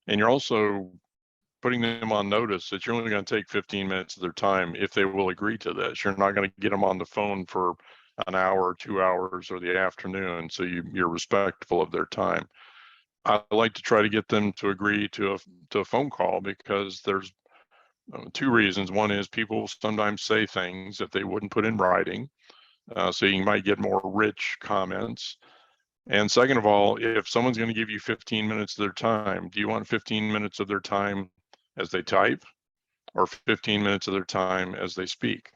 And you're also putting them on notice that you're only going to take 15 minutes of their time if they will agree to this. You're not going to get them on the phone for an hour, 2 hours, or the afternoon. So you're respectful of their time. I like to try to get them to agree to a phone call because there's two reasons. One is people sometimes say things that they wouldn't put in writing. So you might get more rich comments. And second of all, if someone's going to give you 15 minutes of their time, do you want 15 minutes of their time as they type or 15 minutes of their time as they speak?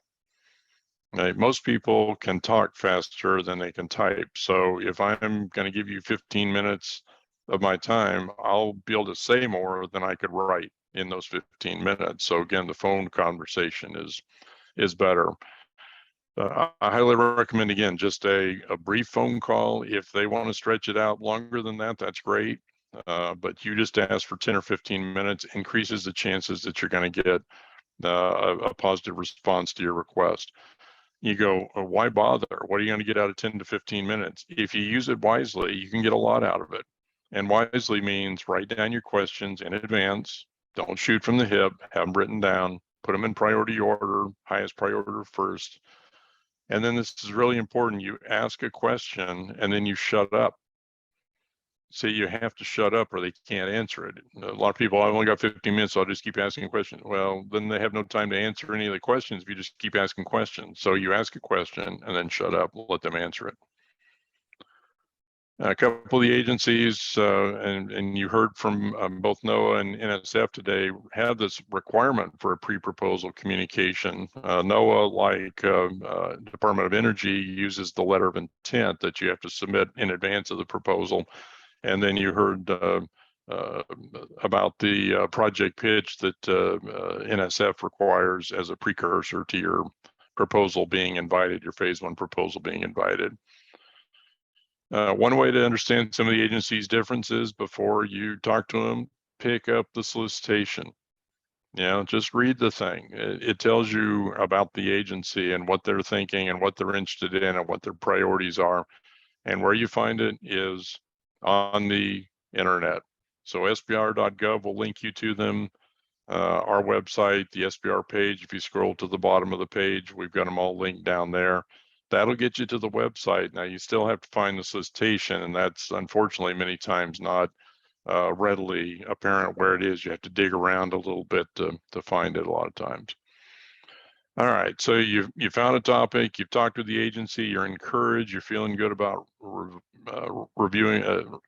Right? Most people can talk faster than they can type. So if I'm going to give you 15 minutes of my time, I'll be able to say more than I could write in those 15 minutes. So again, the phone conversation is better. I highly recommend, again, just a brief phone call. If they want to stretch it out longer than that, that's great. But you just ask for 10 or 15 minutes, increases the chances that you're going to get a positive response to your request. You go, why bother? What are you going to get out of 10 to 15 minutes? If you use it wisely, you can get a lot out of it. And wisely means write down your questions in advance. Don't shoot from the hip, have them written down, put them in priority order, highest priority first. And then this is really important. You ask a question and then you shut up. Say you have to shut up or they can't answer it. A lot of people, I've only got 15 minutes, so I'll just keep asking questions. Well, then they have no time to answer any of the questions if you just keep asking questions. So you ask a question and then shut up, let them answer it. A couple of the agencies, and you heard from both NOAA and NSF today, have this requirement for a pre-proposal communication. NOAA, like Department of Energy, uses the letter of intent that you have to submit in advance of the proposal. And then you heard about the project pitch that NSF requires as a precursor to your proposal being invited, your phase one proposal being invited. One way to understand some of the agency's differences before you talk to them, pick up the solicitation. Just read the thing. It tells you about the agency and what they're thinking and what they're interested in and what their priorities are. And where you find it is on the internet. So SBIR.gov will link you to them. Our website, the SBIR page, if you scroll to the bottom of the page, we've got them all linked down there. That'll get you to the website. Now you still have to find the solicitation, and that's unfortunately many times not readily apparent where it is. You have to dig around a little bit to find it a lot of times. All right, so you found a topic, you've talked with the agency, you're encouraged, you're feeling good about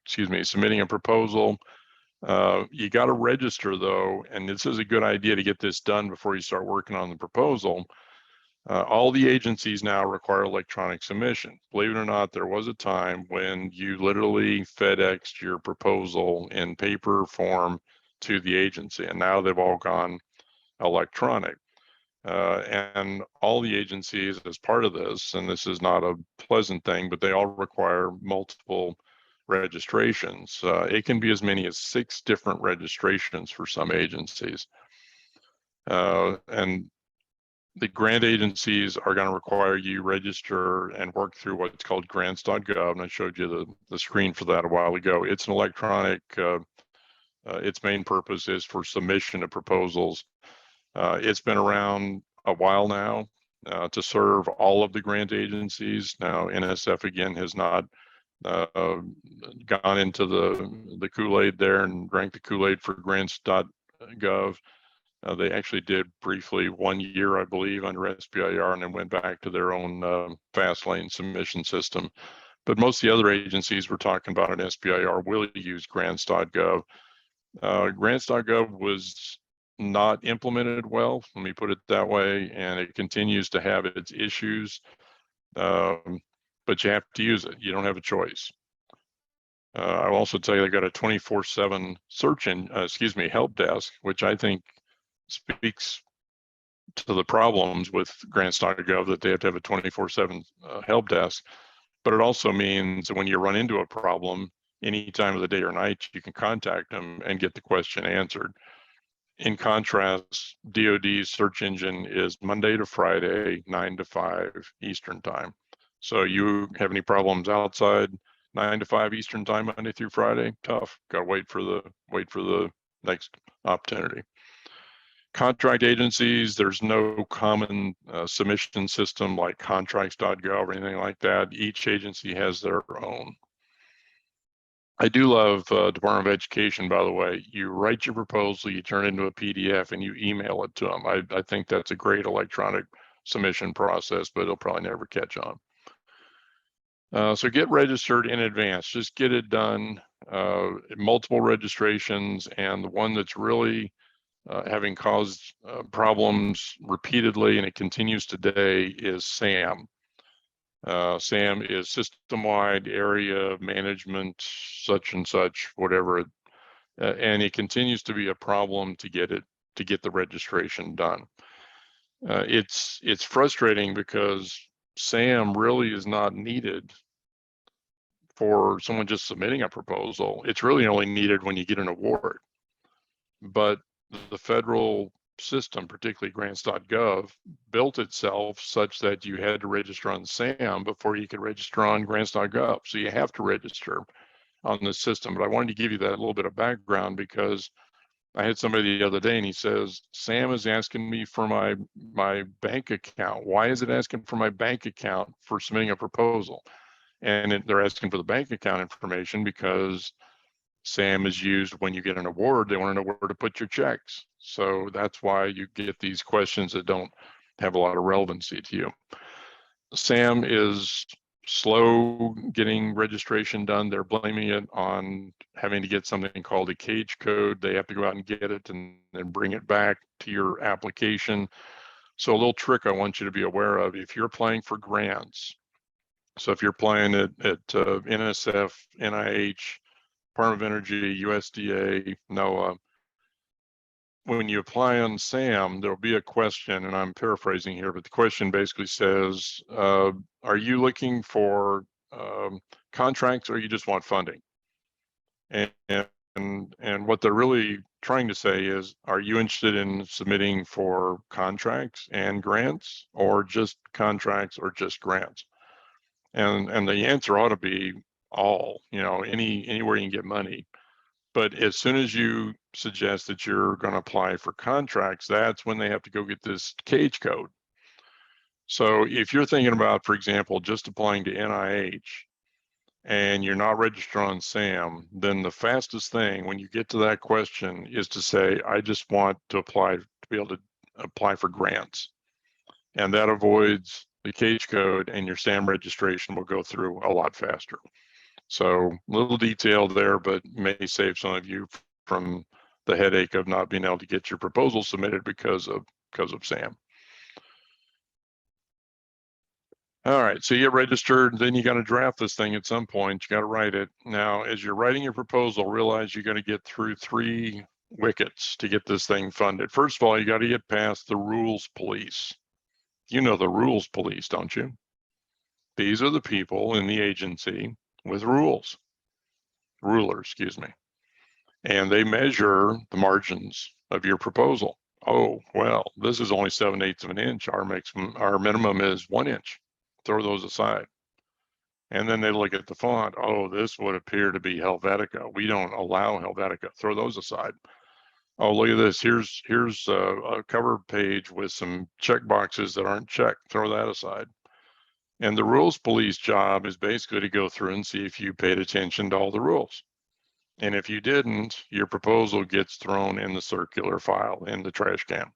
submitting a proposal. You got to register though, and this is a good idea to get this done before you start working on the proposal. All the agencies now require electronic submission. Believe it or not, there was a time when you literally FedExed your proposal in paper form to the agency, and now they've all gone electronic. And all the agencies, as part of this, and this is not a pleasant thing, but they all require multiple registrations. It can be as many as 6 different registrations for some agencies. And the grant agencies are going to require you register and work through what's called grants.gov. And I showed you the screen for that a while ago. It's an electronic, its main purpose is for submission of proposals. It's been around a while now to serve all of the grant agencies. Now, NSF, again, has not gone into the Kool-Aid there and drank the Kool-Aid for grants.gov. They actually did briefly 1 year, I believe, under SBIR, and then went back to their own fast lane submission system. But most of the other agencies we're talking about at SBIR will use grants.gov. Grants.gov was not implemented well, let me put it that way, and it continues to have its issues, but you have to use it. You don't have a choice. I'll also tell you they got a 24/7 help desk, which I think speaks to the problems with grants.gov, that they have to have a 24/7 help desk. But it also means that when you run into a problem, any time of the day or night, you can contact them and get the question answered. In contrast, DoD's search engine is Monday to Friday, 9 to 5 Eastern time. So you have any problems outside 9 to 5 Eastern time, Monday through Friday, tough. Got to wait for the next opportunity. Contract agencies, there's no common submission system like contracts.gov or anything like that. Each agency has their own. I do love Department of Education, by the way. You write your proposal, you turn it into a PDF, and you email it to them. I think that's a great electronic submission process, but it'll probably never catch on. So get registered in advance. Just get it done. Multiple registrations, and the one that's really having caused problems repeatedly, and it continues today, is SAM. SAM is system-wide area management, such and such, whatever, and it continues to be a problem to get the registration done. It's frustrating because SAM really is not needed for someone just submitting a proposal. It's really only needed when you get an award. But the federal system, particularly grants.gov, built itself such that you had to register on SAM before you could register on grants.gov. So you have to register on the system. But I wanted to give you that little bit of background because I had somebody the other day and he says, SAM is asking me for my bank account. Why is it asking for my bank account for submitting a proposal? And they're asking for the bank account information because SAM is used when you get an award. They want to know where to put your checks. So that's why you get these questions that don't have a lot of relevancy to you. SAM is slow getting registration done. They're blaming it on having to get something called a cage code. They have to go out and get it and then bring it back to your application. So a little trick I want you to be aware of: if you're applying for grants, so if you're applying at NSF, NIH, Department of Energy, USDA, NOAA, when you apply on SAM, there'll be a question, and I'm paraphrasing here, but the question basically says, are you looking for contracts or you just want funding? And what they're really trying to say is, are you interested in submitting for contracts and grants, or just contracts or just grants? And the answer ought to be all, anywhere you can get money. But as soon as you suggest that you're going to apply for contracts, that's when they have to go get this cage code. So if you're thinking about, for example, just applying to NIH and you're not registered on SAM, then the fastest thing when you get to that question is to say, I just want to be able to apply for grants. And that avoids the cage code, and your SAM registration will go through a lot faster. So a little detail there, but may save some of you from the headache of not being able to get your proposal submitted because of SAM. All right, so you get registered, then you got to draft this thing at some point. You got to write it. Now, as you're writing your proposal, realize you got to get through 3 wickets to get this thing funded. First of all, you got to get past the rules police. You know the rules police, don't you? These are the people in the agency with rulers, excuse me. And they measure the margins of your proposal. Oh, well, this is only 7/8 of an inch. Our minimum is 1 inch. Throw those aside. And then they look at the font. Oh, this would appear to be Helvetica. We don't allow Helvetica. Throw those aside. Oh, look at this. Here's a cover page with some check boxes that aren't checked. Throw that aside. And the rules police job is basically to go through and see if you paid attention to all the rules. And if you didn't, your proposal gets thrown in the circular file, in the trash can.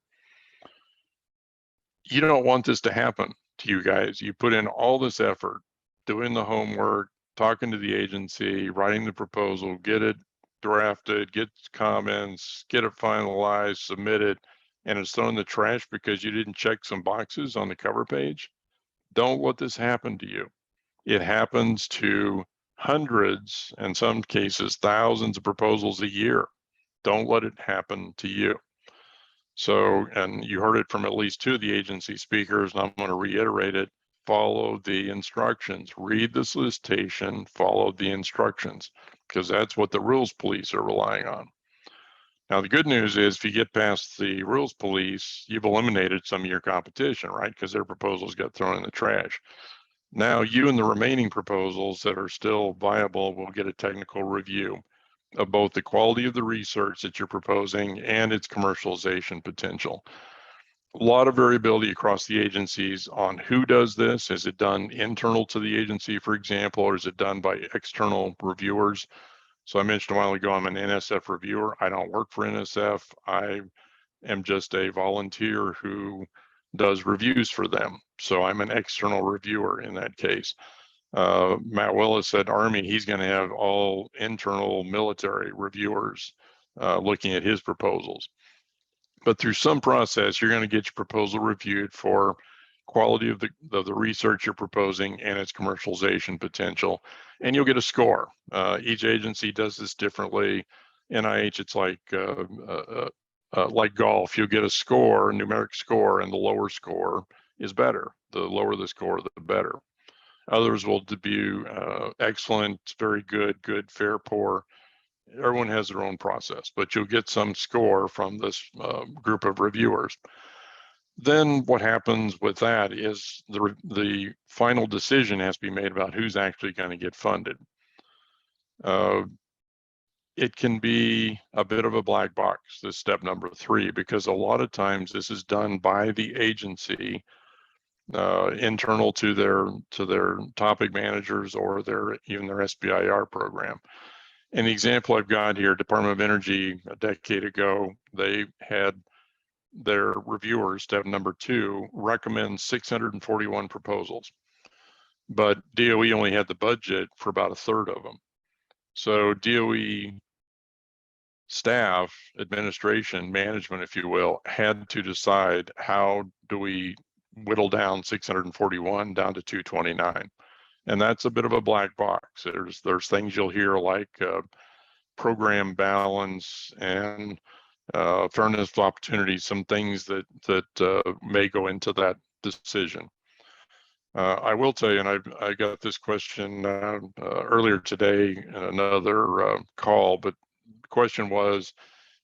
You don't want this to happen to you guys. You put in all this effort, doing the homework, talking to the agency, writing the proposal, get it drafted, get comments, get it finalized, submit it, and it's thrown in the trash because you didn't check some boxes on the cover page. Don't let this happen to you. It happens to hundreds, in some cases, thousands of proposals a year. Don't let it happen to you. So, and you heard it from at least 2 of the agency speakers, and I'm going to reiterate it. Follow the instructions. Read the solicitation, follow the instructions, because that's what the rules police are relying on. Now, the good news is if you get past the rules police, you've eliminated some of your competition, right? Because their proposals got thrown in the trash. Now, you and the remaining proposals that are still viable will get a technical review. of both the quality of the research that you're proposing and its commercialization potential. A lot of variability across the agencies on who does this. Is it done internal to the agency, for example, or is it done by external reviewers? So I mentioned a while ago, I'm an NSF reviewer. I don't work for NSF. I am just a volunteer who does reviews for them. So I'm an external reviewer in that case. Matt Willis said Army, he's going to have all internal military reviewers looking at his proposals. But through some process, you're going to get your proposal reviewed for quality of the research you're proposing and its commercialization potential, and you'll get a score. Each agency does this differently. NIH, it's like golf. You'll get a score, a numeric score, and the lower score is better. The lower the score, the better. Others will debut excellent, very good, good, fair, poor. Everyone has their own process, but you'll get some score from this group of reviewers. Then what happens with that is the final decision has to be made about who's actually going to get funded. It can be a bit of a black box, this step number 3, because a lot of times this is done by the agency internal to their topic managers or even their SBIR program. An example I've got here, Department of Energy, a decade ago, they had their reviewers, step number 2, recommend 641 proposals, but DOE only had the budget for about a third of them. So DOE staff, administration, management, if you will, had to decide how do we whittle down 641 down to 229. And that's a bit of a black box. There's things you'll hear like program balance and fairness of opportunity, some things that may go into that decision. I will tell you, and I got this question earlier today in another call, but the question was,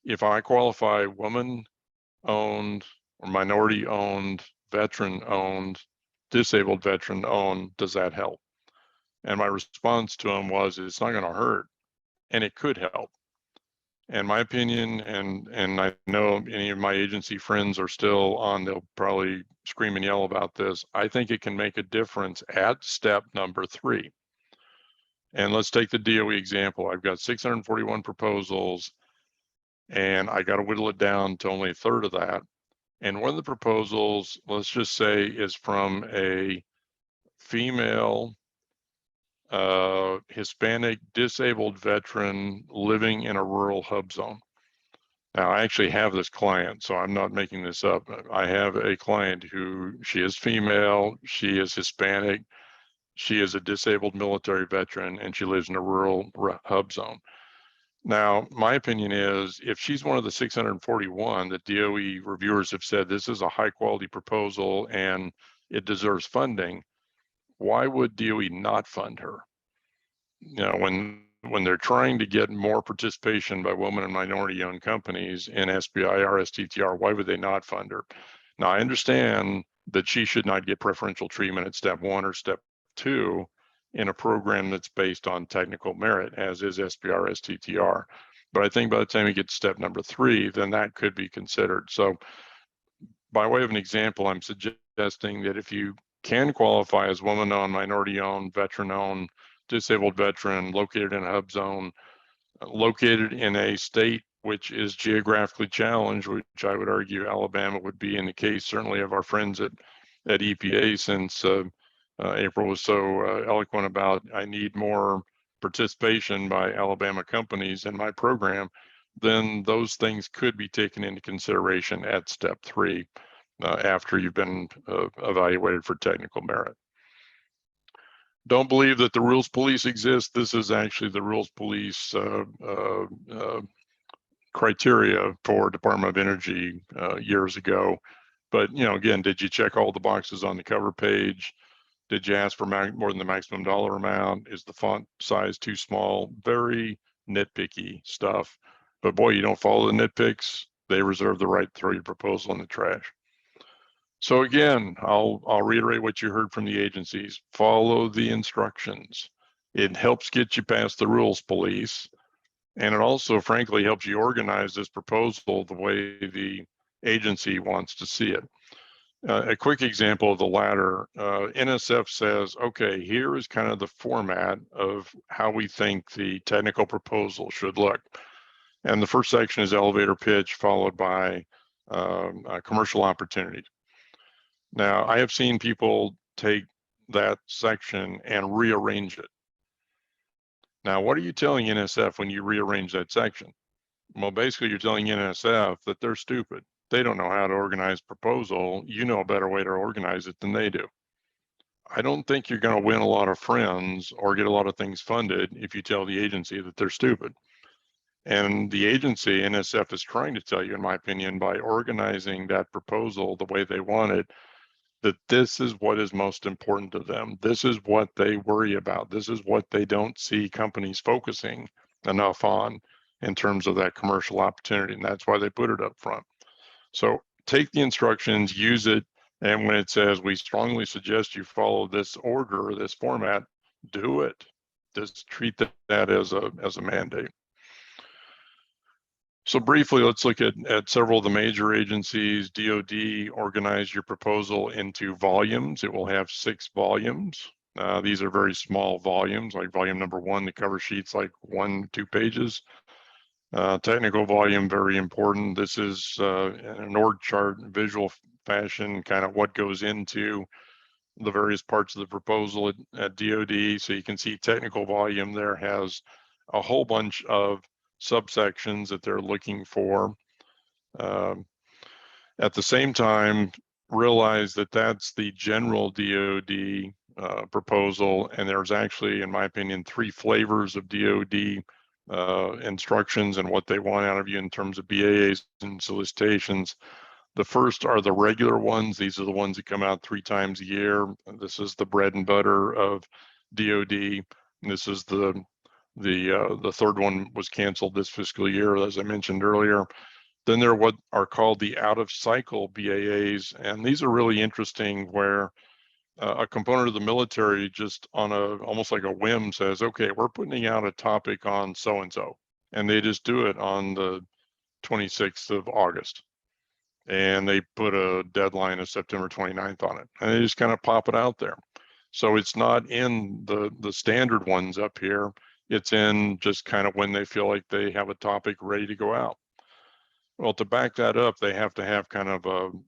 if I qualify woman-owned or minority-owned, veteran-owned, disabled veteran-owned, does that help? And my response to him was, it's not going to hurt, and it could help. And my opinion, and I know any of my agency friends are still on, they'll probably scream and yell about this. I think it can make a difference at step number 3. And let's take the DOE example. I've got 641 proposals, and I got to whittle it down to only a third of that. And one of the proposals, let's just say, is from a female Hispanic disabled veteran living in a rural hub zone. Now, I actually have this client, so I'm not making this up. I have a client who, she is female, she is Hispanic, she is a disabled military veteran, and she lives in a rural hub zone. Now, my opinion is, if she's one of the 641 that DOE reviewers have said this is a high quality proposal and it deserves funding, why would DOE not fund her? You know, when they're trying to get more participation by women and minority-owned companies in SBIR, STTR, why would they not fund her? Now, I understand that she should not get preferential treatment at step 1 or step 2 in a program that's based on technical merit, as is SBIR, STTR. But I think by the time you get to step number 3, then that could be considered. So by way of an example, I'm suggesting that if you can qualify as woman-owned, minority-owned, veteran-owned, disabled veteran, located in a hub zone, located in a state which is geographically challenged, which I would argue Alabama would be in the case certainly of our friends at EPA, since April was so eloquent about, I need more participation by Alabama companies in my program, then those things could be taken into consideration at step 3 after you've been evaluated for technical merit. Don't believe that the rules police exist. This is actually the rules police criteria for Department of Energy years ago. But, you know, again, did you check all the boxes on the cover page? Did you ask for more than the maximum dollar amount? Is the font size too small? Very nitpicky stuff. But boy, you don't follow the nitpicks, they reserve the right to throw your proposal in the trash. So again, I'll reiterate what you heard from the agencies. Follow the instructions. It helps get you past the rules police. And it also, frankly, helps you organize this proposal the way the agency wants to see it. A quick example of the latter, NSF says, okay, here is kind of the format of how we think the technical proposal should look. And the first section is elevator pitch, followed by commercial opportunities. Now, I have seen people take that section and rearrange it. Now, what are you telling NSF when you rearrange that section? Well, basically, you're telling NSF that they're stupid. They don't know how to organize proposal. You know a better way to organize it than they do. I don't think you're going to win a lot of friends or get a lot of things funded if you tell the agency that they're stupid. And the agency, NSF, is trying to tell you, in my opinion, by organizing that proposal the way they want it, that this is what is most important to them. This is what they worry about. This is what they don't see companies focusing enough on in terms of that commercial opportunity. And that's why they put it up front. So take the instructions, use it. And when it says, we strongly suggest you follow this order, this format, do it. Just treat that as a mandate. So briefly, let's look at several of the major agencies. DoD organized your proposal into volumes. It will have 6 volumes. These are very small volumes, like volume number 1, the cover sheet's like 1-2 pages. Technical volume, very important. This is an org chart, visual fashion, kind of what goes into the various parts of the proposal at DoD. So you can see technical volume there has a whole bunch of subsections that they're looking for. At the same time, realize that that's the general DoD proposal, and there's actually, in my opinion, 3 flavors of DoD instructions and what they want out of you in terms of BAAs and solicitations. The first are the regular ones. These are the ones that come out 3 times a year. This is the bread and butter of DoD. This is the third one was canceled this fiscal year, as I mentioned earlier. Then there are what are called the out-of-cycle BAAs, and these are really interesting, where a component of the military just on almost like a whim says, okay, we're putting out a topic on so-and-so, and they just do it on the 26th of August. And they put a deadline of September 29th on it, and they just kind of pop it out there. So it's not in the standard ones up here. It's in just kind of when they feel like they have a topic ready to go out. Well, to back that up, they have to have kind of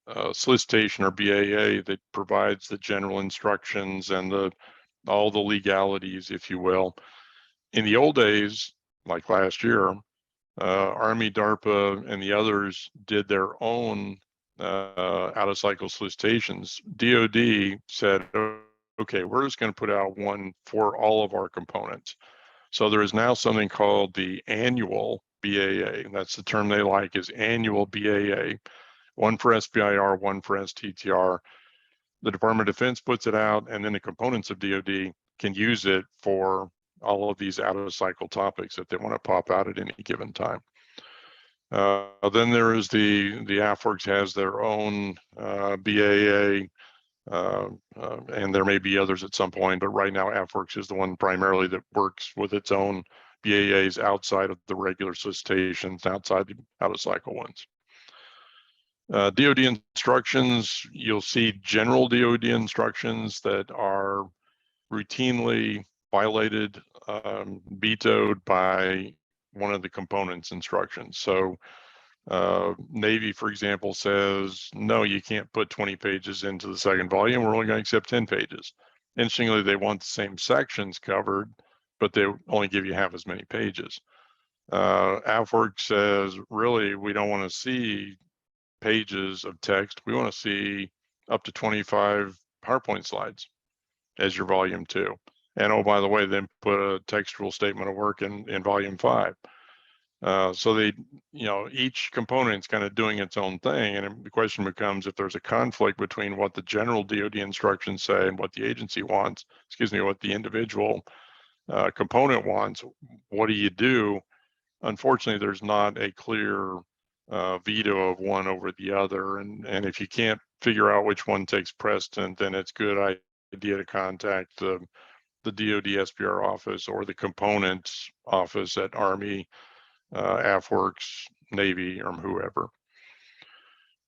a solicitation or BAA that provides the general instructions and all the legalities, if you will. In the old days, like last year, Army, DARPA, and the others did their own out-of-cycle solicitations. DoD said, okay, we're just going to put out one for all of our components. So there is now something called the annual BAA. That's the term they like, is annual BAA. One for SBIR, one for STTR. The Department of Defense puts it out, and then the components of DoD can use it for all of these out-of-cycle topics that they want to pop out at any given time. Then there is the AFWERX has their own BAA, and there may be others at some point, but right now AFWERX is the one primarily that works with its own BAAs outside of the regular solicitations, outside the out-of-cycle ones. DoD instructions, you'll see general DoD instructions that are routinely violated, vetoed by one of the components instructions. So Navy, for example, says, no, you can't put 20 pages into the second volume. We're only going to accept 10 pages. Interestingly, they want the same sections covered, but they only give you half as many pages. AFWERX says, really, we don't want to see pages of text. We want to see up to 25 PowerPoint slides as your volume 2. And oh, by the way, then put a textual statement of work in volume 5. So they, each component's kind of doing its own thing. And the question becomes, if there's a conflict between what the general DoD instructions say and what the agency wants, what the individual component wants, what do you do? Unfortunately, there's not a clear veto of one over the other. And if you can't figure out which one takes precedent, then it's a good idea to contact the the DoD SBIR office or the components office at Army, AFWorks, Navy, or whoever.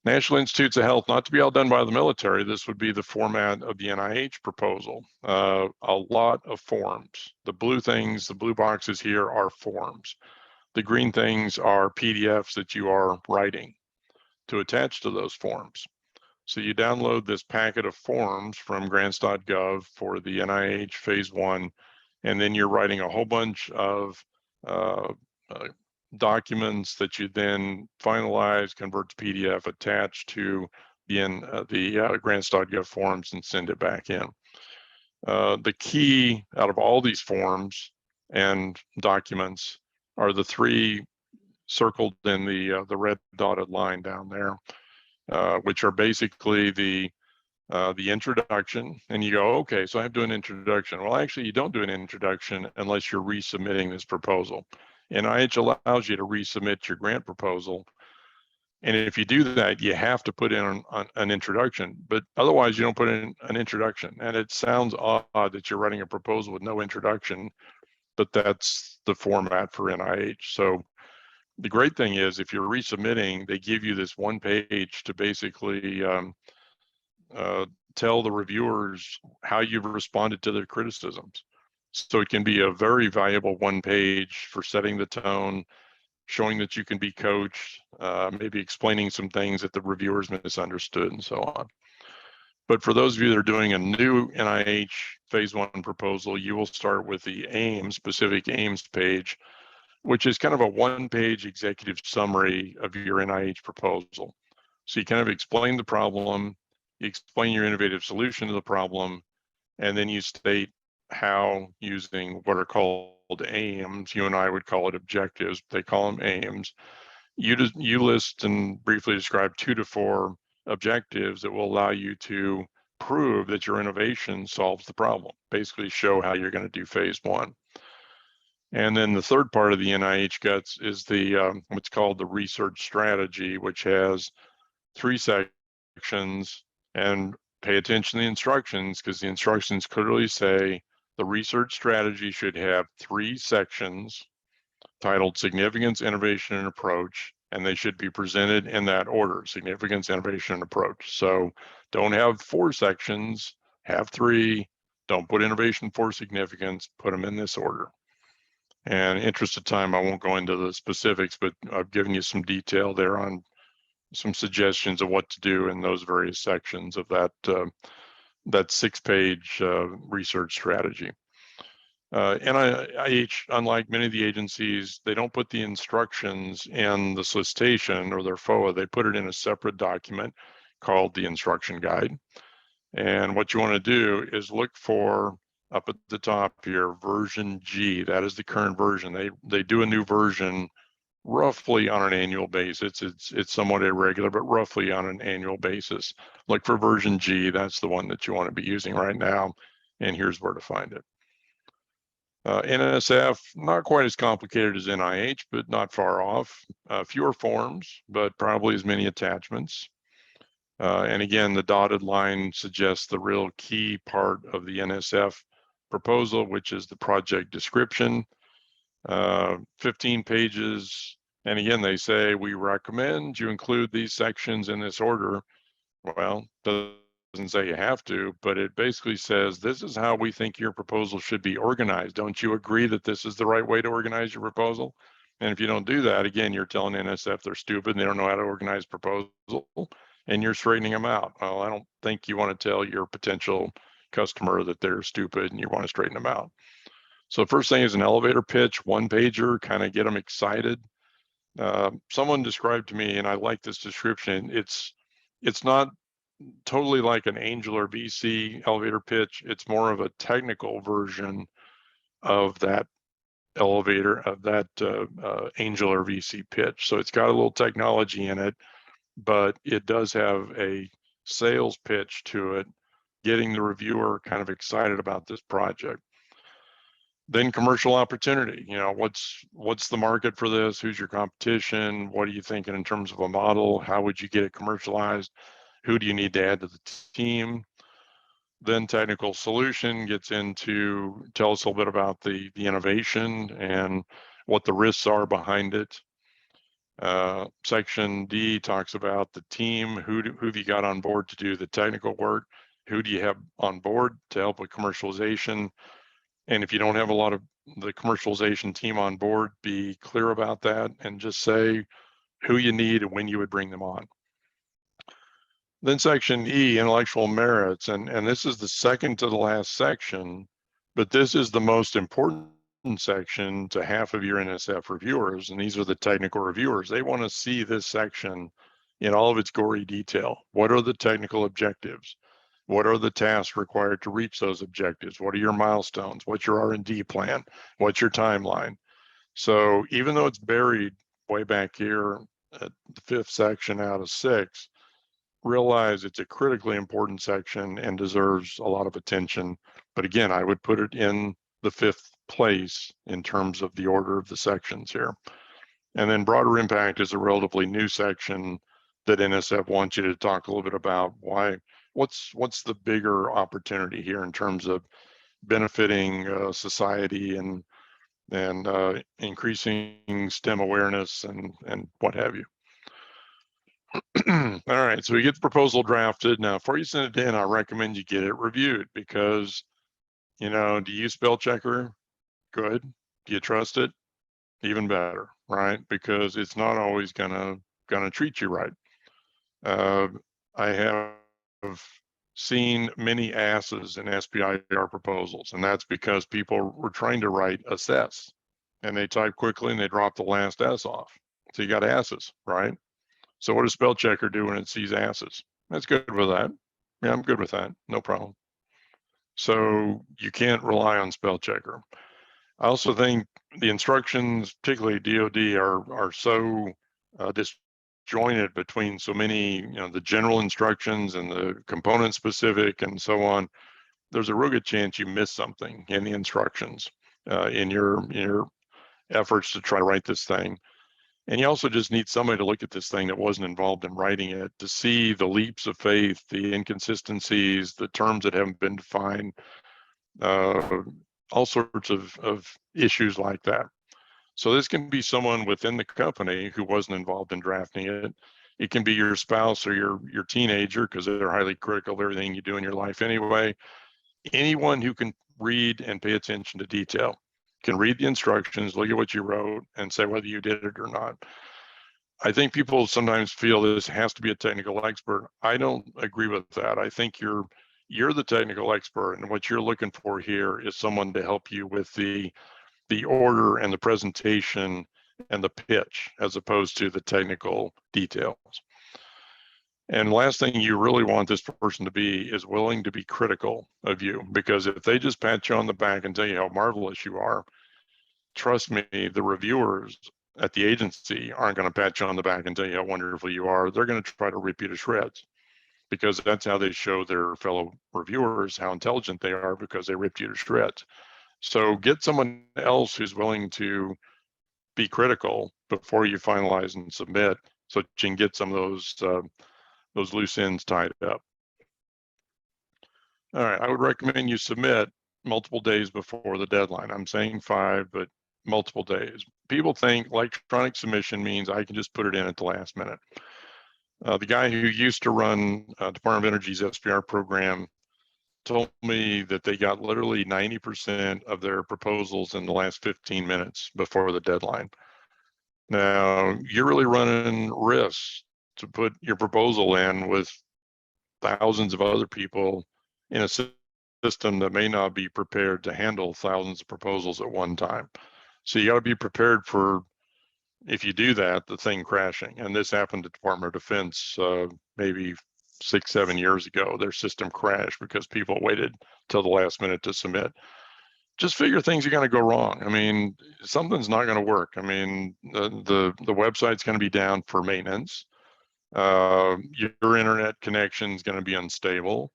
National Institutes of Health, not to be outdone by the military, this would be the format of the NIH proposal. A lot of forms. The blue things, the blue boxes here are forms. The green things are PDFs that you are writing to attach to those forms. So you download this packet of forms from grants.gov for the NIH phase 1, and then you're writing a whole bunch of documents that you then finalize, convert to PDF, attach to the grants.gov forms, and send it back in. The key out of all these forms and documents are the 3 circled in the red dotted line down there, which are basically the introduction. And you go, okay, so I have to do an introduction. Well, actually, you don't do an introduction unless you're resubmitting this proposal. NIH allows you to resubmit your grant proposal. And if you do that, you have to put in an introduction, but otherwise you don't put in an introduction. And it sounds odd that you're writing a proposal with no introduction, but that's the format for NIH. So the great thing is, if you're resubmitting, they give you this one page to basically tell the reviewers how you've responded to their criticisms. So it can be a very valuable one page for setting the tone, showing that you can be coached, maybe explaining some things that the reviewers misunderstood, and so on. But for those of you that are doing a new NIH phase 1 proposal, you will start with the aims, specific aims page, which is kind of a one-page executive summary of your NIH proposal. So you kind of explain the problem, you explain your innovative solution to the problem, and then you state how, using what are called aims, you and I would call it objectives, they call them aims. You list and briefly describe 2 to 4 objectives that will allow you to prove that your innovation solves the problem, basically show how you're going to do phase 1. And then the third part of the NIH guts is the what's called the research strategy, which has 3 sections. And pay attention to the instructions, because the instructions clearly say the research strategy should have 3 sections titled Significance, Innovation, and Approach, and they should be presented in that order: Significance, Innovation, and Approach. So don't have 4 sections, have 3. Don't put innovation for significance, put them in this order. And in interest of time, I won't go into the specifics, but I've given you some detail there on some suggestions of what to do in those various sections of that 6-page research strategy. NIH, unlike many of the agencies, they don't put the instructions in the solicitation or their FOA. They put it in a separate document called the instruction guide. And what you want to do is look for, up at the top here, version G. That is the current version. They do a new version roughly on an annual basis. It's somewhat irregular, but roughly on an annual basis. Look for version G. That's the one that you want to be using right now. And here's where to find it. NSF, not quite as complicated as NIH, but not far off. Fewer forms, but probably as many attachments. And again, the dotted line suggests the real key part of the NSF proposal, which is the project description. 15 pages. And again, they say, we recommend you include these sections in this order. Well, doesn't say you have to, but it basically says, this is how we think your proposal should be organized. Don't you agree that this is the right way to organize your proposal? And if you don't do that, again, you're telling NSF they're stupid and they don't know how to organize proposal, and you're straightening them out. Well, I don't think you want to tell your potential customer that they're stupid and you want to straighten them out. So first thing is an elevator pitch, 1-pager, kind of get them excited. Someone described to me, and I like this description, it's not totally like an angel or VC elevator pitch. It's more of a technical version of that elevator, of that angel or VC pitch. So it's got a little technology in it, but it does have a sales pitch to it, getting the reviewer kind of excited about this project. Then commercial opportunity, what's the market for this? Who's your competition? What are you thinking in terms of a model? How would you get it commercialized? Who do you need to add to the team? Then technical solution gets into, tell us a little bit about the innovation and what the risks are behind it. Section D talks about the team, who have you got on board to do the technical work? Who do you have on board to help with commercialization? And if you don't have a lot of the commercialization team on board, be clear about that and just say who you need and when you would bring them on. Then section E, intellectual merits, and this is the second to the last section, but this is the most important section to half of your NSF reviewers, and these are the technical reviewers. They want to see this section in all of its gory detail. What are the technical objectives? What are the tasks required to reach those objectives? What are your milestones? What's your R&D plan? What's your timeline? So even though it's buried way back here at the 5th section out of 6, realize it's a critically important section and deserves a lot of attention. But again, I would put it in the 5th place in terms of the order of the sections here. And then broader impact is a relatively new section that NSF wants you to talk a little bit about what's the bigger opportunity here in terms of benefiting society and increasing STEM awareness and what have you. All right, so we get the proposal drafted. Now, before you send it in, I recommend you get it reviewed because, do you use spell checker? Good. Do you trust it? Even better, right? Because it's not always gonna treat you right. I have seen many asses in SBIR proposals, and that's because people were trying to write assess, and they type quickly and they drop the last S off. So you got asses, right? So what does spell checker do when it sees asses? That's good with that. Yeah, I'm good with that. No problem. So you can't rely on spell checker. I also think the instructions, particularly DoD, are so disjointed between so many, the general instructions and the component specific and so on. There's a real good chance you miss something in the instructions in your efforts to try to write this thing. And you also just need somebody to look at this thing that wasn't involved in writing it to see the leaps of faith, the inconsistencies, the terms that haven't been defined, all sorts of issues like that. So this can be someone within the company who wasn't involved in drafting it. It can be your spouse or your teenager, because they're highly critical of everything you do in your life anyway. Anyone who can read and pay attention to detail can read the instructions, look at what you wrote, and say whether you did it or not. I think people sometimes feel this has to be a technical expert. I don't agree with that. I think you're the technical expert, and what you're looking for here is someone to help you with the order and the presentation and the pitch, as opposed to the technical details. And last thing you really want this person to be is willing to be critical of you, because if they just pat you on the back and tell you how marvelous you are, trust me, the reviewers at the agency aren't going to pat you on the back and tell you how wonderful you are. They're going to try to rip you to shreds, because that's how they show their fellow reviewers how intelligent they are, because they ripped you to shreds. So get someone else who's willing to be critical before you finalize and submit, so that you can get some of those loose ends tied up. All right, I would recommend you submit multiple days before the deadline. I'm saying 5, but multiple days. People think electronic submission means I can just put it in at the last minute. The guy who used to run Department of Energy's SBIR program told me that they got literally 90% of their proposals in the last 15 minutes before the deadline. Now, you're really running risks to put your proposal in with thousands of other people in a system that may not be prepared to handle thousands of proposals at one time. So you got to be prepared for, if you do that, the thing crashing. And this happened to Department of Defense maybe 6-7 years ago. Their system crashed because people waited till the last minute to submit. Just figure things are going to go wrong. I mean, something's not going to work. I mean, the website's going to be down for maintenance. Your internet connection is going to be unstable.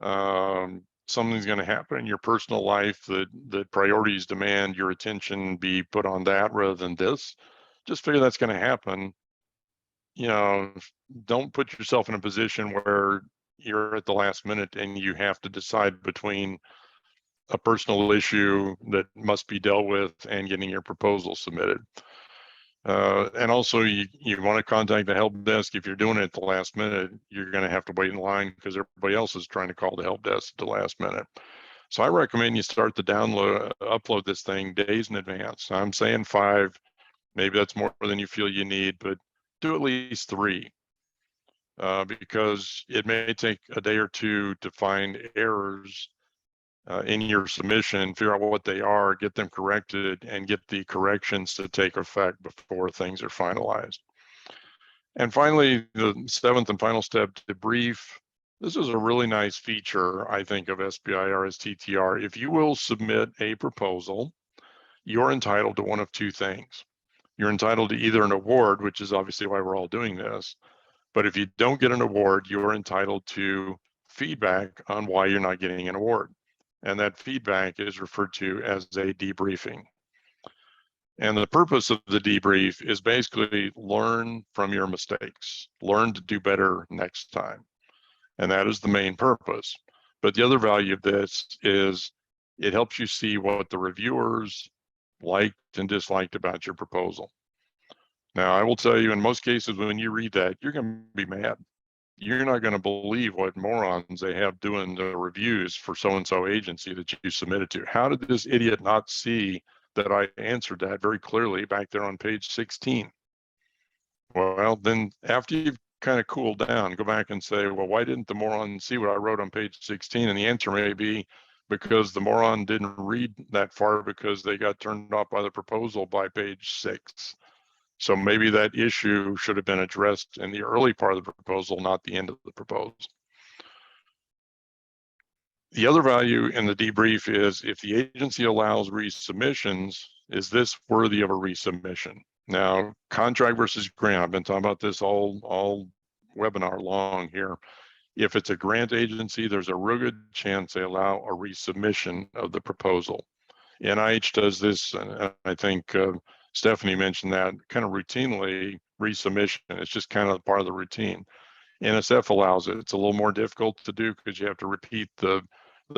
Something's going to happen in your personal life that priorities demand your attention be put on that rather than this. Just figure that's going to happen. Don't put yourself in a position where you're at the last minute and you have to decide between a personal issue that must be dealt with and getting your proposal submitted. And also you want to contact the help desk. If you're doing it at the last minute, you're going to have to wait in line because everybody else is trying to call the help desk at the last minute. So I recommend you start to upload this thing days in advance. I'm saying 5, maybe that's more than you feel you need, but do at least 3. Because it may take a day or 2 to find errors in your submission, figure out what they are, get them corrected, and get the corrections to take effect before things are finalized. And finally, the 7th and final step, debrief. This is a really nice feature, I think, of SBIR STTR. If you will submit a proposal, you're entitled to one of 2 things. You're entitled to either an award, which is obviously why we're all doing this, but if you don't get an award, you're entitled to feedback on why you're not getting an award. And that feedback is referred to as a debriefing. And the purpose of the debrief is basically learn from your mistakes, learn to do better next time. And that is the main purpose. But the other value of this is it helps you see what the reviewers liked and disliked about your proposal. Now, I will tell you, in most cases, when you read that, you're going to be mad. You're not going to believe what morons they have doing the reviews for so-and-so agency that you submitted to. How did this idiot not see that I answered that very clearly back there on page 16? Well, then after you've kind of cooled down, go back and say, well, why didn't the moron see what I wrote on page 16? And the answer may be because the moron didn't read that far because they got turned off by the proposal by page 6. So maybe that issue should have been addressed in the early part of the proposal, not the end of the proposal. The other value in the debrief is if the agency allows resubmissions, is this worthy of a resubmission? Now, contract versus grant, I've been talking about this all webinar long here. If it's a grant agency, there's a real good chance they allow a resubmission of the proposal. NIH does this, and I think Stephanie mentioned that kind of routinely, resubmission. It's just kind of part of the routine. NSF allows it. It's a little more difficult to do because you have to repeat the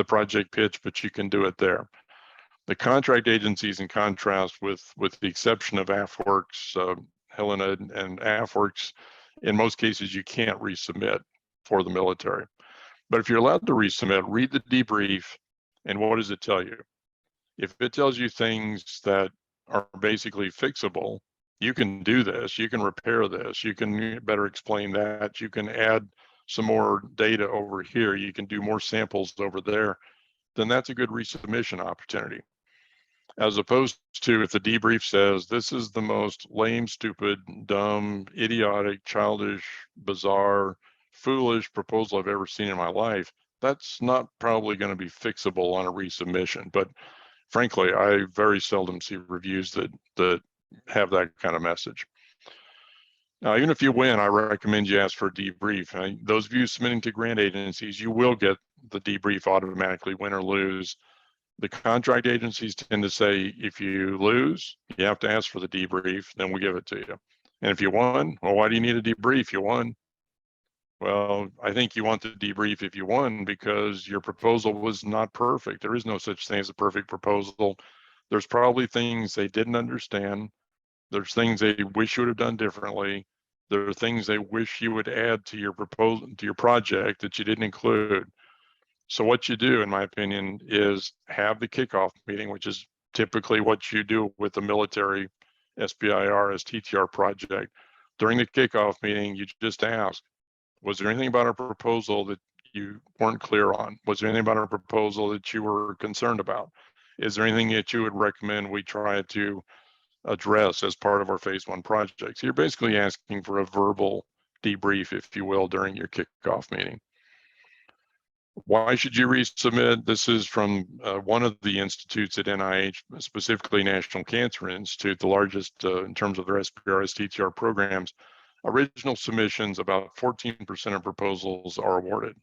project pitch, but you can do it there. The contract agencies, in contrast, with the exception of AFWERX, Helena and AFWERX, in most cases you can't resubmit for the military. But if you're allowed to resubmit, read the debrief, and what does it tell you? If it tells you things that are basically fixable, you can do this, you can repair this, you can better explain that, you can add some more data over here, you can do more samples over there, then that's a good resubmission opportunity. As opposed to if the debrief says, this is the most lame, stupid, dumb, idiotic, childish, bizarre, foolish proposal I've ever seen in my life, that's not probably going to be fixable on a resubmission. But frankly, I very seldom see reviews that have that kind of message. Now, even if you win, I recommend you ask for a debrief. Those of you submitting to grant agencies, you will get the debrief automatically, win or lose. The contract agencies tend to say, if you lose, you have to ask for the debrief, then we give it to you. And if you won, well, why do you need a debrief? You won. Well, I think you want the debrief if you won because your proposal was not perfect. There is no such thing as a perfect proposal. There's probably things they didn't understand. There's things they wish you would have done differently. There are things they wish you would add to your proposal, to your project that you didn't include. So what you do, in my opinion, is have the kickoff meeting, which is typically what you do with the military SBIR STTR project. During the kickoff meeting, you just ask, was there anything about our proposal that you weren't clear on? Was there anything about our proposal that you were concerned about? Is there anything that you would recommend we try to address as part of our phase 1 project? So you're basically asking for a verbal debrief, if you will, during your kickoff meeting. Why should you resubmit? This is from one of the institutes at NIH, specifically National Cancer Institute, the largest in terms of their SBIR STTR programs. Original submissions, about 14% of proposals are awarded.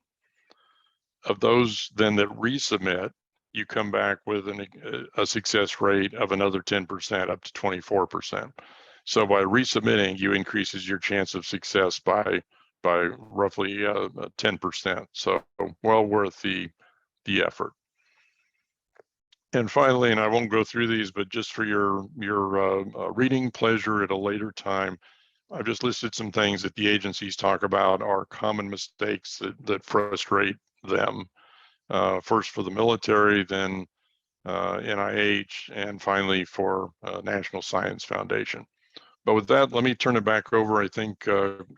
Of those then that resubmit, you come back with a success rate of another 10%, up to 24%. So by resubmitting, you increases your chance of success by by roughly 10%. So well worth the effort. And finally, and I won't go through these, but just for your reading pleasure at a later time, I've just listed some things that the agencies talk about are common mistakes that frustrate them. First for the military, then NIH, and finally for National Science Foundation. But with that, let me turn it back over. I think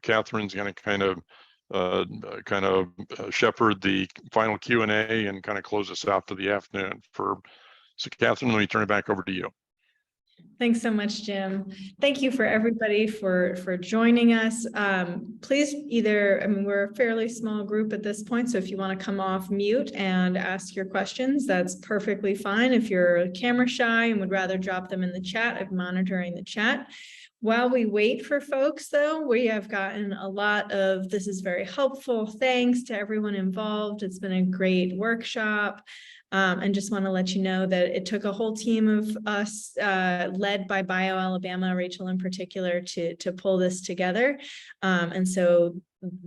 Catherine's going to kind of shepherd the final Q&A and kind of close us out for the afternoon. So Catherine, let me turn it back over to you. Thanks so much, Jim. Thank you for everybody for joining us. Please either, I mean, we're a fairly small group at this point, so if you want to come off mute and ask your questions, that's perfectly fine. If you're camera shy and would rather drop them in the chat, I'm monitoring the chat. While we wait for folks, though, we have gotten a lot of, this is very helpful. Thanks to everyone involved. It's been a great workshop. And just want to let you know that it took a whole team of us, led by BioAlabama, Rachel in particular, to pull this together. And so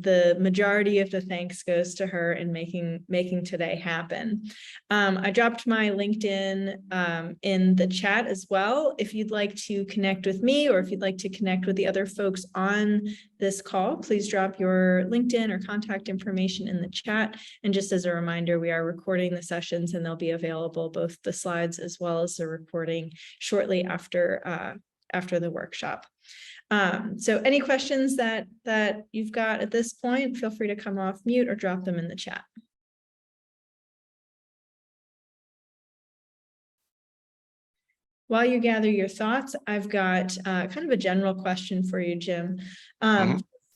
the majority of the thanks goes to her in making today happen. I dropped my LinkedIn in the chat as well. If you'd like to connect with me, or if you'd like to connect with the other folks on this call, please drop your LinkedIn or contact information in the chat. And just as a reminder, we are recording the sessions and they'll be available, both the slides as well as the recording, shortly after the workshop. So any questions that you've got at this point, feel free to come off mute or drop them in the chat. While you gather your thoughts, I've got kind of a general question for you, Jim.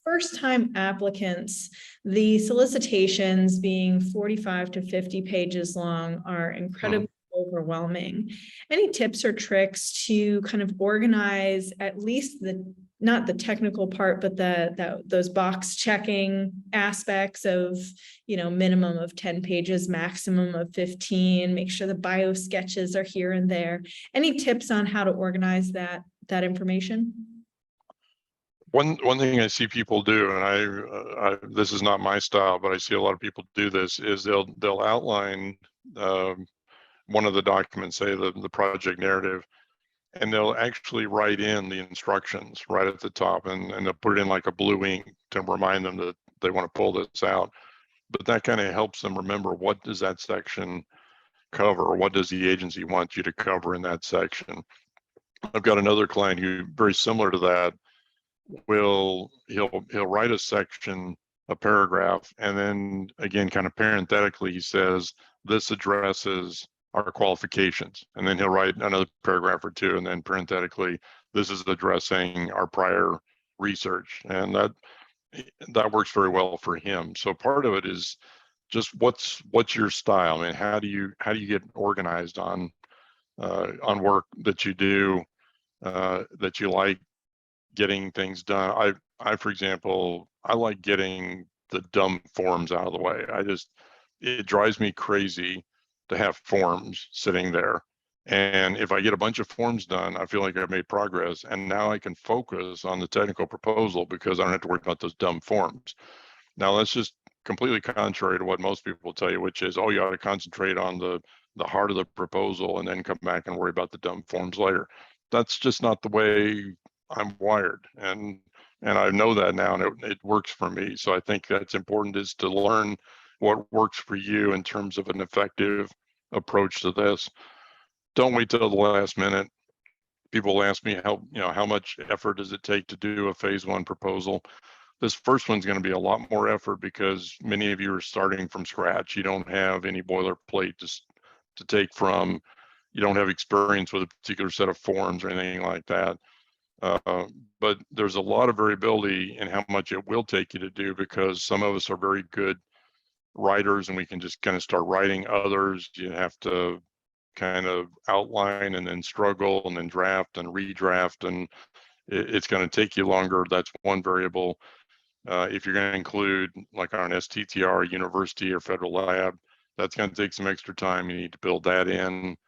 First-time applicants, the solicitations being 45 to 50 pages long are incredibly overwhelming. Any tips or tricks to kind of organize at least not the technical part, but those box checking aspects of, minimum of 10 pages, maximum of 15, make sure the bio sketches are here and there. Any tips on how to organize that information? One thing I see people do, and I this is not my style, but I see a lot of people do this, is they'll outline one of the documents, say the project narrative, and they'll actually write in the instructions right at the top, and they'll put it in like a blue ink to remind them that they want to pull this out. But that kind of helps them remember, what does that section cover? What does the agency want you to cover in that section? I've got another client who, very similar to that, he'll write a section, a paragraph, and then again, kind of parenthetically, he says, this addresses our qualifications. And then he'll write another paragraph or two, and then parenthetically, this is addressing our prior research. And that works very well for him. So part of it is just what's your style? I mean, how do you get organized on work that you do, that you like getting things done? I for example, I like getting the dumb forms out of the way. It drives me crazy to have forms sitting there. And if I get a bunch of forms done, I feel like I've made progress. And now I can focus on the technical proposal because I don't have to worry about those dumb forms. Now, that's just completely contrary to what most people tell you, which is, oh, you ought to concentrate on the heart of the proposal and then come back and worry about the dumb forms later. That's just not the way I'm wired. And I know that now, and it works for me. So I think that's important, is to learn what works for you in terms of an effective approach to this. Don't wait till the last minute. People ask me how much effort does it take to do a phase 1 proposal? This first one's going to be a lot more effort because many of you are starting from scratch. You don't have any boilerplate to take from. You don't have experience with a particular set of forms or anything like that. But there's a lot of variability in how much it will take you to do, because some of us are very good writers and we can just kind of start writing. Others, you have to kind of outline and then struggle and then draft and redraft, and it's going to take you longer. That's one variable. If you're going to include, like on an STTR, university or federal lab, that's going to take some extra time. You need to build that in.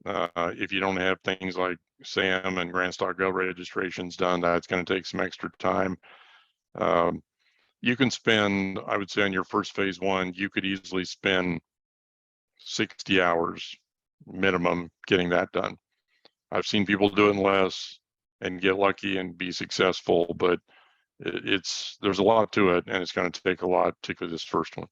If you don't have things like SAM and grants.gov registrations done, that's going to take some extra time. you can spend, I would say on your first phase one, you could easily spend 60 hours minimum getting that done. I've seen people do it in less and get lucky and be successful, but there's a lot to it, and it's going to take a lot, particularly this first one.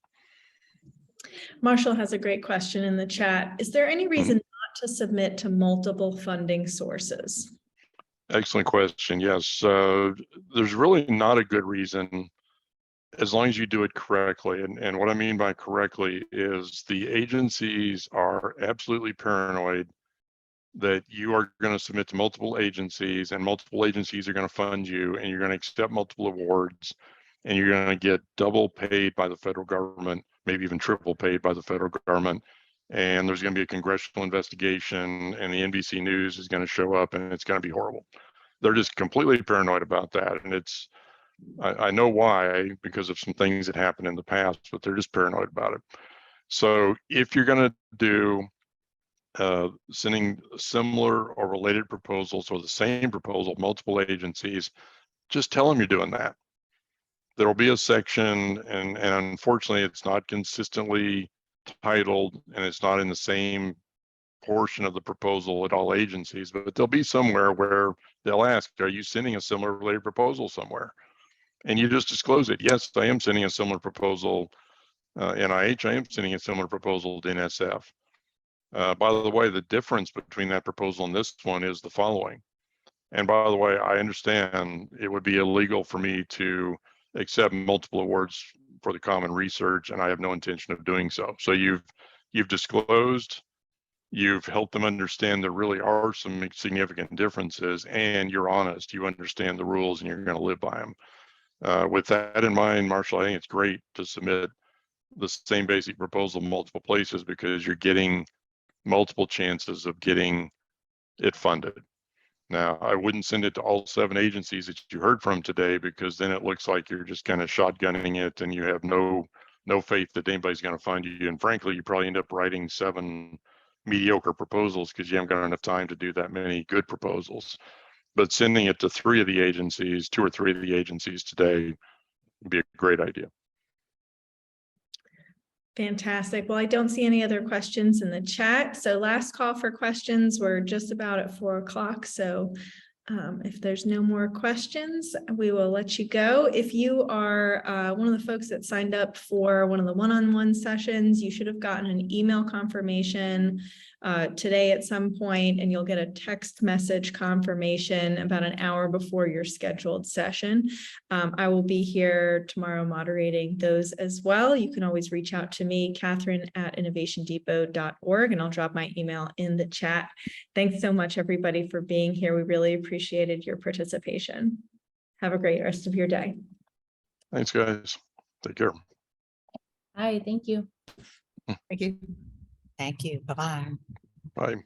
Marshall has a great question in the chat. Is there any reason not to submit to multiple funding sources? Excellent question. Yes, there's really not a good reason, as long as you do it correctly. And what I mean by correctly is the agencies are absolutely paranoid that you are going to submit to multiple agencies, and multiple agencies are going to fund you, and you're going to accept multiple awards, and you're going to get double paid by the federal government, maybe even triple paid by the federal government. And there's going to be a congressional investigation, and the NBC News is going to show up, and it's going to be horrible. They're just completely paranoid about that. And I know why, because of some things that happened in the past, but they're just paranoid about it. So if you're going to do sending similar or related proposals or the same proposal, multiple agencies, just tell them you're doing that. There'll be a section, and unfortunately it's not consistently titled, and it's not in the same portion of the proposal at all agencies, but there'll be somewhere where they'll ask, are you sending a similar related proposal somewhere? And you just disclose it. Yes, I am sending a similar proposal. NIH, I am sending a similar proposal to NSF. By the way, the difference between that proposal and this one is the following. And by the way, I understand it would be illegal for me to accept multiple awards for the common research, and I have no intention of doing so. So you've disclosed, you've helped them understand there really are some significant differences, and you're honest. You understand the rules, and you're going to live by them. With that in mind, Marshall, I think it's great to submit the same basic proposal multiple places, because you're getting multiple chances of getting it funded. Now, I wouldn't send it to all 7 agencies that you heard from today, because then it looks like you're just kind of shotgunning it, and you have no faith that anybody's going to fund you. And frankly, you probably end up writing 7 mediocre proposals because you haven't got enough time to do that many good proposals. But sending it to 3 of the agencies, 2 or 3 of the agencies today, would be a great idea. Fantastic. Well, I don't see any other questions in the chat. So last call for questions. We're just about at 4 o'clock. So if there's no more questions, we will let you go. If you are one of the folks that signed up for one of the one-on-one sessions, you should have gotten an email confirmation today at some point, and you'll get a text message confirmation about an hour before your scheduled session. I will be here tomorrow moderating those as well. You can always reach out to me, Catherine@innovationdepot.org, and I'll drop my email in the chat. Thanks so much, everybody, for being here. We really appreciated your participation. Have a great rest of your day. Thanks, guys. Take care. Hi, thank you. Thank you. Thank you. Bye-bye. Bye.